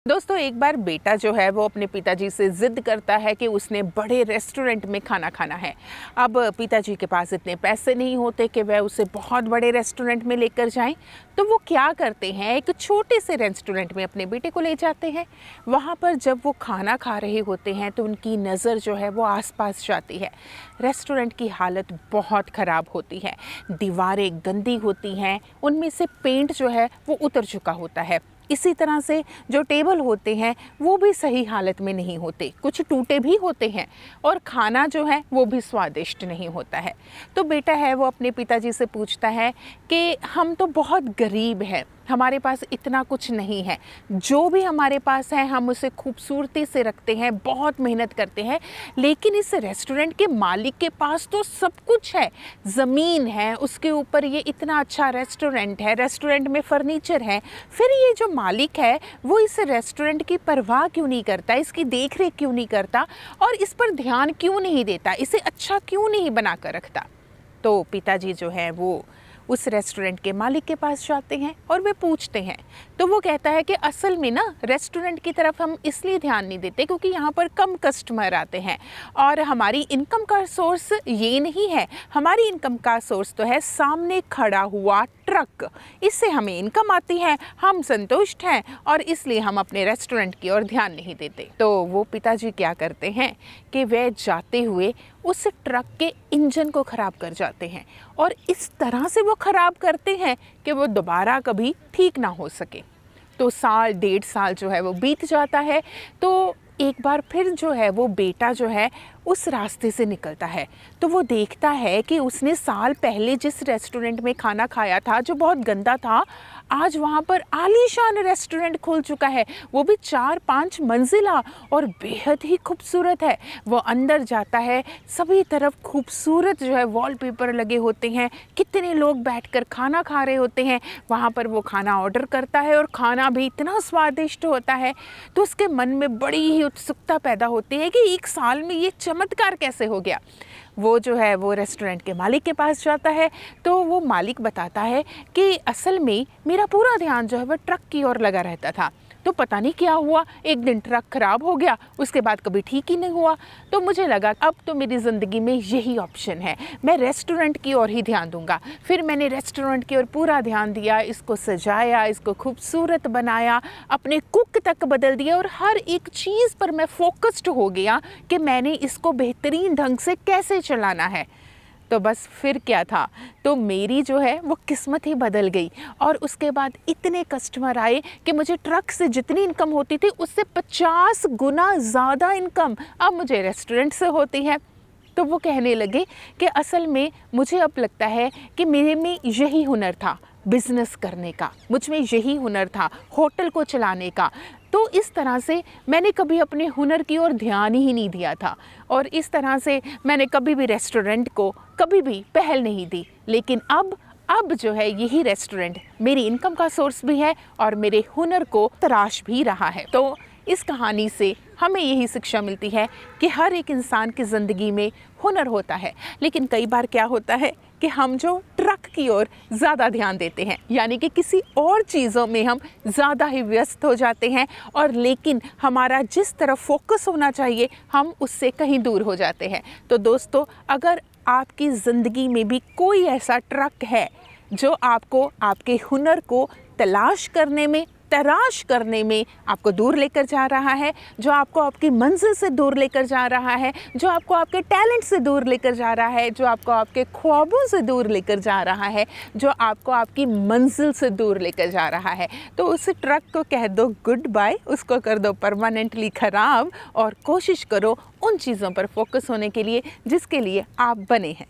दोस्तों, एक बार बेटा जो है वो अपने पिताजी से ज़िद करता है कि उसने बड़े रेस्टोरेंट में खाना खाना है। अब पिताजी के पास इतने पैसे नहीं होते कि वह उसे बहुत बड़े रेस्टोरेंट में लेकर जाएं। तो वो क्या करते हैं, एक छोटे से रेस्टोरेंट में अपने बेटे को ले जाते हैं। वहाँ पर जब वो खाना खा रहे होते हैं तो उनकी नज़र जो है वो आसपास जाती है। रेस्टोरेंट की हालत बहुत ख़राब होती है, दीवारें गंदी होती हैं, उनमें से पेंट जो है वो उतर चुका होता है। इसी तरह से जो टेबल होते हैं वो भी सही हालत में नहीं होते, कुछ टूटे भी होते हैं और खाना जो है वो भी स्वादिष्ट नहीं होता है। तो बेटा है वो अपने पिताजी से पूछता है कि हम तो बहुत गरीब हैं, हमारे पास इतना कुछ नहीं है, जो भी हमारे पास है हम उसे खूबसूरती से रखते हैं, बहुत मेहनत करते हैं, लेकिन इस रेस्टोरेंट के मालिक के पास तो सब कुछ है, ज़मीन है, उसके ऊपर ये इतना अच्छा रेस्टोरेंट है, रेस्टोरेंट में फर्नीचर है, फिर ये जो मालिक है वो इस रेस्टोरेंट की परवाह क्यों नहीं करता, इसकी देख रेख क्यों नहीं करता और इस पर ध्यान क्यों नहीं देता, इसे अच्छा क्यों नहीं बना कर रखता। तो पिताजी जो है वो उस रेस्टोरेंट के मालिक के पास जाते हैं और वे पूछते हैं। तो वो कहता है कि असल में ना रेस्टोरेंट की तरफ हम इसलिए ध्यान नहीं देते क्योंकि यहाँ पर कम कस्टमर आते हैं और हमारी इनकम का सोर्स ये नहीं है, हमारी इनकम का सोर्स तो है सामने खड़ा हुआ ट्रक, इससे हमें इनकम आती है, हम संतुष्ट हैं और इसलिए हम अपने रेस्टोरेंट की ओर ध्यान नहीं देते। तो वो पिताजी क्या करते हैं कि वे जाते हुए उस ट्रक के इंजन को ख़राब कर जाते हैं और इस तरह से वो ख़राब करते हैं कि वो दोबारा कभी ठीक ना हो सके। तो साल डेढ़ साल जो है वो बीत जाता है। तो एक बार फिर जो है वो बेटा जो है उस रास्ते से निकलता है तो वो देखता है कि उसने साल पहले जिस रेस्टोरेंट में खाना खाया था जो बहुत गंदा था, आज वहाँ पर आलीशान रेस्टोरेंट खुल चुका है, वो भी 4-5 मंजिला और बेहद ही खूबसूरत है। वो अंदर जाता है, सभी तरफ खूबसूरत जो है वॉलपेपर लगे होते हैं, कितने लोग बैठकर खाना खा रहे होते हैं। वहाँ पर वो खाना ऑर्डर करता है और खाना भी इतना स्वादिष्ट होता है। तो उसके मन में बड़ी ही उत्सुकता पैदा होती है कि एक साल में ये चमत्कार कैसे हो गया। वो जो है वो रेस्टोरेंट के मालिक के पास जाता है तो वो मालिक बताता है कि असल में मेरा पूरा ध्यान जो है वो ट्रक की ओर लगा रहता था, तो पता नहीं क्या हुआ, एक दिन ट्रक ख़राब हो गया, उसके बाद कभी ठीक ही नहीं हुआ। तो मुझे लगा अब तो मेरी ज़िंदगी में यही ऑप्शन है, मैं रेस्टोरेंट की ओर ही ध्यान दूंगा। फिर मैंने रेस्टोरेंट की ओर पूरा ध्यान दिया, इसको सजाया, इसको खूबसूरत बनाया, अपने कुक तक बदल दिया और हर एक चीज़ पर मैं फोकस्ड हो गया कि मैंने इसको बेहतरीन ढंग से कैसे चलाना है। तो बस फिर क्या था, तो मेरी जो है वो किस्मत ही बदल गई और उसके बाद इतने कस्टमर आए कि मुझे ट्रक से जितनी इनकम होती थी उससे 50 गुना ज़्यादा इनकम अब मुझे रेस्टोरेंट से होती है। तो वो कहने लगे कि असल में मुझे अब लगता है कि मेरे में यही हुनर था बिज़नेस करने का, मुझ में यही हुनर था होटल को चलाने का। तो इस तरह से मैंने कभी अपने हुनर की ओर ध्यान ही नहीं दिया था और इस तरह से मैंने कभी भी रेस्टोरेंट को कभी भी पहल नहीं दी। लेकिन अब जो है यही रेस्टोरेंट मेरी इनकम का सोर्स भी है और मेरे हुनर को तराश भी रहा है। तो इस कहानी से हमें यही शिक्षा मिलती है कि हर एक इंसान की ज़िंदगी में हुनर होता है, लेकिन कई बार क्या होता है कि हम जो ट्रक की ओर ज़्यादा ध्यान देते हैं, यानी कि किसी और चीज़ों में हम ज़्यादा ही व्यस्त हो जाते हैं और लेकिन हमारा जिस तरफ फोकस होना चाहिए हम उससे कहीं दूर हो जाते हैं। तो दोस्तों, अगर आपकी ज़िंदगी में भी कोई ऐसा ट्रक है जो आपको आपके हुनर को तराश करने में आपको दूर लेकर जा रहा है, जो आपको आपकी मंजिल से दूर लेकर जा रहा है, जो आपको आपके टैलेंट से दूर लेकर जा रहा है, जो आपको आपके ख्वाबों से दूर लेकर जा रहा है, जो आपको आपकी मंजिल से दूर लेकर जा रहा है, तो उस ट्रक को कह दो गुड बाय, उसको कर दो परमानेंटली ख़राब और कोशिश करो उन चीज़ों पर फोकस होने के लिए जिसके लिए आप बने हैं।